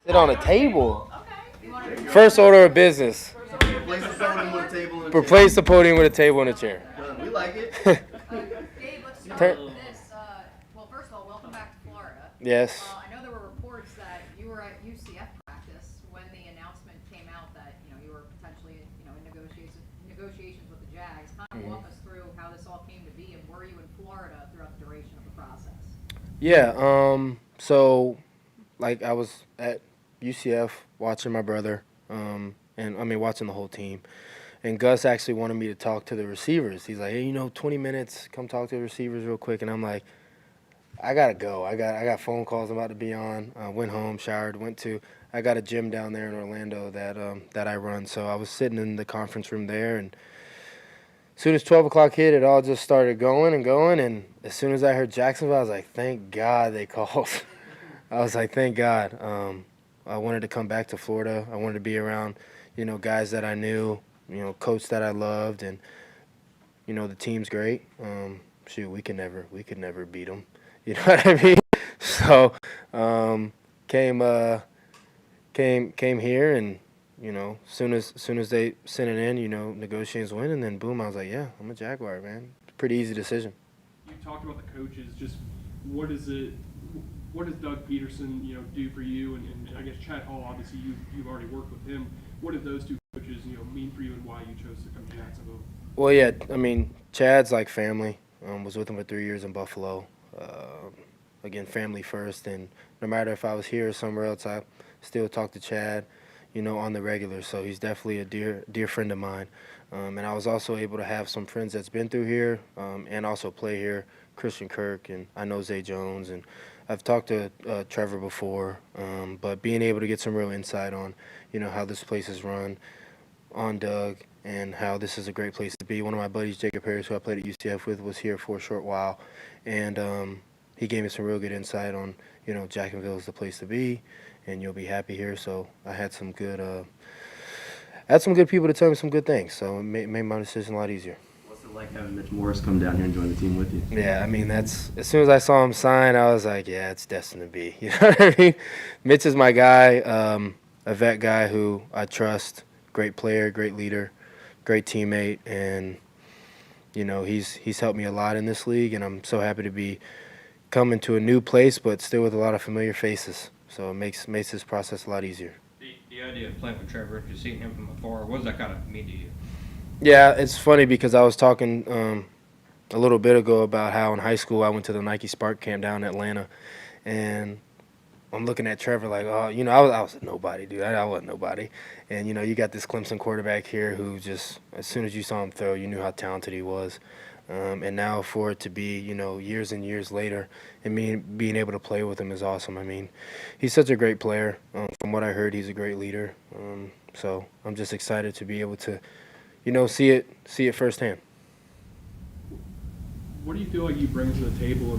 Sit on a table. Okay. First order of business. Replace the podium with a table and a Replace the podium with a table and a chair. chair. We like it. Gabe, let's start Turn- with this. Well, first of all, welcome back to Florida. Yes. I know there were reports that you were at UCF practice when the announcement came out that you were potentially in negotiations with the Jags. Kind of walk us through how this all came to be, and were you in Florida throughout the duration of the process? Yeah. So, like, I was at UCF watching my brother, and watching the whole team. And Gus actually wanted me to talk to the receivers. He's like, hey, 20 minutes, come talk to the receivers real quick. And I'm like, I gotta go. I got phone calls I'm about to be on. Went home, showered, I got a gym down there in Orlando that I run. So I was sitting in the conference room there, and as soon as 12 o'clock hit, it all just started going and going. And as soon as I heard Jacksonville, I was like, thank God they called. I was like, thank God. I wanted to come back to Florida. I wanted to be around, guys that I knew, coach that I loved, and the team's great. We could never beat them. You know what I mean? So came here, and soon as they sent it in, negotiations went, and then boom, I was like, yeah, I'm a Jaguar, man. Pretty easy decision. You talked about the coaches. Just what does Doug Peterson do for you, and I guess Chad Hall, obviously you've already worked with him. What did those two coaches mean for you, and why you chose to come to Jacksonville? Well, yeah, Chad's like family. Was with him for 3 years in Buffalo. Again, family first, and no matter if I was here or somewhere else, I still talk to Chad, on the regular. So he's definitely a dear friend of mine. And I was also able to have some friends that's been through here and also play here, Christian Kirk, and I know Zay Jones, and I've talked to Trevor before. But being able to get some real insight on, how this place is run, on Doug, and how this is a great place to be. One of my buddies, Jacob Harris, who I played at UCF with, was here for a short while, and he gave me some real good insight on, Jacksonville is the place to be, and you'll be happy here. So I had some good people to tell me some good things, so it made my decision a lot easier. What's it like having Mitch Morris come down here and join the team with you? Yeah, that's as soon as I saw him sign, I was like, yeah, it's destined to be. You know what I mean? Mitch is my guy, a vet guy who I trust, great player, great leader, great teammate, and he's helped me a lot in this league, and I'm so happy to be coming to a new place, but still with a lot of familiar faces. So it makes this process a lot easier. The idea of playing with Trevor, just seeing him from afar, what does that kind of mean to you? Yeah, it's funny because I was talking a little bit ago about how in high school I went to the Nike Spark Camp down in Atlanta, and I'm looking at Trevor like, oh, I was a nobody, dude. I wasn't nobody. And, you got this Clemson quarterback here who just, as soon as you saw him throw, you knew how talented he was. And now for it to be, years and years later, and being able to play with him is awesome. He's such a great player. From what I heard, he's a great leader. So I'm just excited to be able to, see it firsthand. What do you feel like you bring to the table?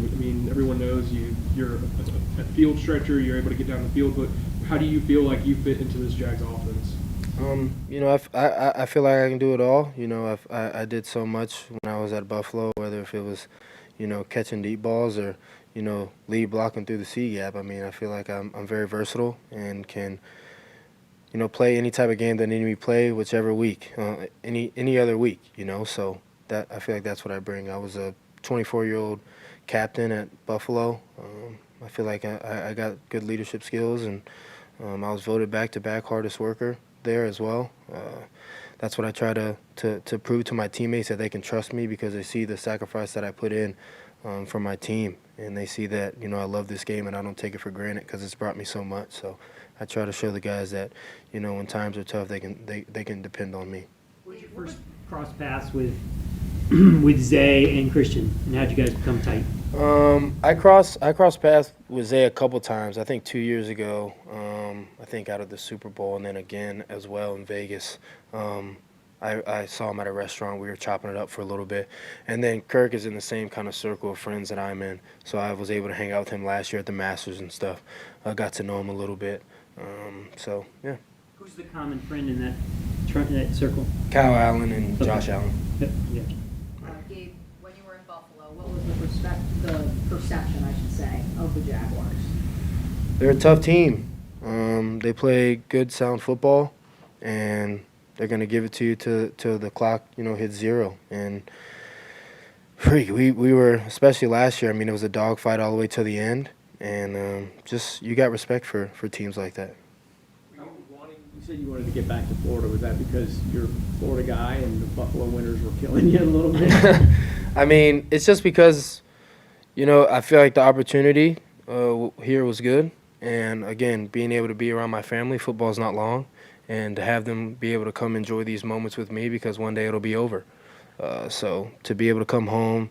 Everyone knows you're a field stretcher. You're able to get down the field, but how do you feel like you fit into this Jags offense? I feel like I can do it all. I did so much when I was at Buffalo, whether if it was, catching deep balls or, lead blocking through the C gap. I feel like I'm very versatile and can, play any type of game that needs me play, whichever week, any other week. So that I feel like that's what I bring. I was a 24-year-old captain at Buffalo. I feel like I got good leadership skills, and I was voted back-to-back hardest worker there as well. That's what I try to prove to my teammates, that they can trust me because they see the sacrifice that I put in for my team, and they see that I love this game and I don't take it for granted because it's brought me so much. So I try to show the guys that when times are tough, they can depend on me. What was your first cross paths with Zay and Christian, and how'd you guys become tight? I crossed paths with Zay a couple times. I think 2 years ago. I think out of the Super Bowl, and then again as well in Vegas. I saw him at a restaurant. We were chopping it up for a little bit, and then Kirk is in the same kind of circle of friends that I'm in. So I was able to hang out with him last year at the Masters and stuff. I got to know him a little bit. So yeah. Who's the common friend in that circle? Kyle Allen and Josh Allen. Yep. Yeah. Gabe, when you were in Buffalo, what was the perception, I should say, of the Jaguars? They're a tough team. They play good, sound football, and they're going to give it to you till the clock, hits zero. And we were, especially last year, I mean, it was a dogfight all the way to the end. And just you got respect for teams like that. You said you wanted to get back to Florida. Was that because you're a Florida guy and the Buffalo Winters were killing you a little bit? I mean, it's just because, I feel like the opportunity here was good. And, again, being able to be around my family, football's not long, and to have them be able to come enjoy these moments with me because one day it'll be over. So to be able to come home,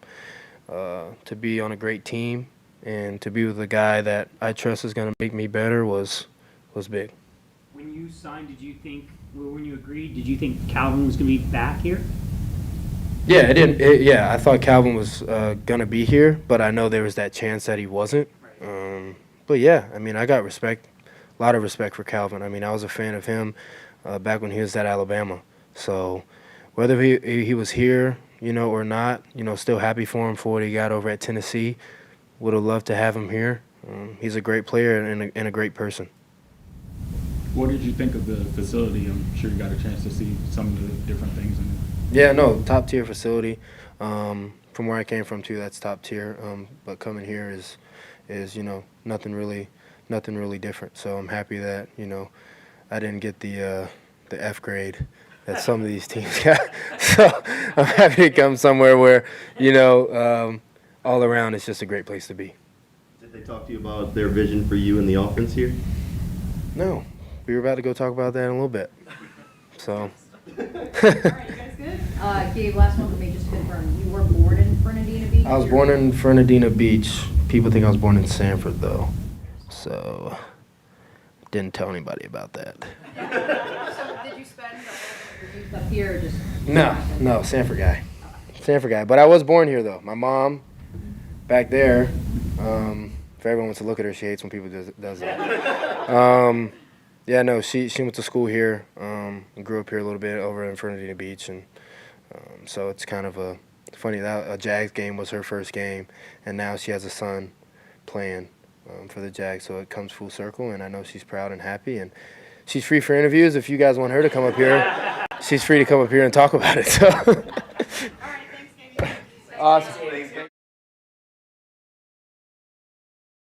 to be on a great team, and to be with a guy that I trust is going to make me better was big. When you signed, when you agreed, did you think Calvin was going to be back here? Yeah, it didn't. I thought Calvin was going to be here, but I know there was that chance that he wasn't. But, yeah, I mean, I got respect, a lot of respect for Calvin. I mean, I was a fan of him back when he was at Alabama. So whether he was here, or not, still happy for him for what he got over at Tennessee. Would have loved to have him here. He's a great player and a great person. What did you think of the facility? I'm sure you got a chance to see some of the different things. Yeah, no, top tier facility. From where I came from too, that's top tier. But coming here is nothing really different. So I'm happy that I didn't get the F grade that some of these teams got. So I'm happy to come somewhere where all around it's just a great place to be. Did they talk to you about their vision for you in the offense here? No. We were about to go talk about that in a little bit. So. All right, you guys good? Gabe, last one for me, just to confirm. You were born in Fernandina Beach? I was born in Fernandina Beach. People think I was born in Sanford, though. So, didn't tell anybody about that. So did you spend the whole of your youth up here or just? No, Sanford guy. Sanford guy. But I was born here, though. My mom, back there, if everyone wants to look at her, she hates when people does that. Yeah, no, she went to school here, grew up here a little bit over in Fernandina Beach, and so it's kind of funny that a Jags game was her first game, and now she has a son playing for the Jags, so it comes full circle, and I know she's proud and happy, and she's free for interviews. If you guys want her to come up here, she's free to come up here and talk about it. So. All right, thanks, Gabe. Awesome.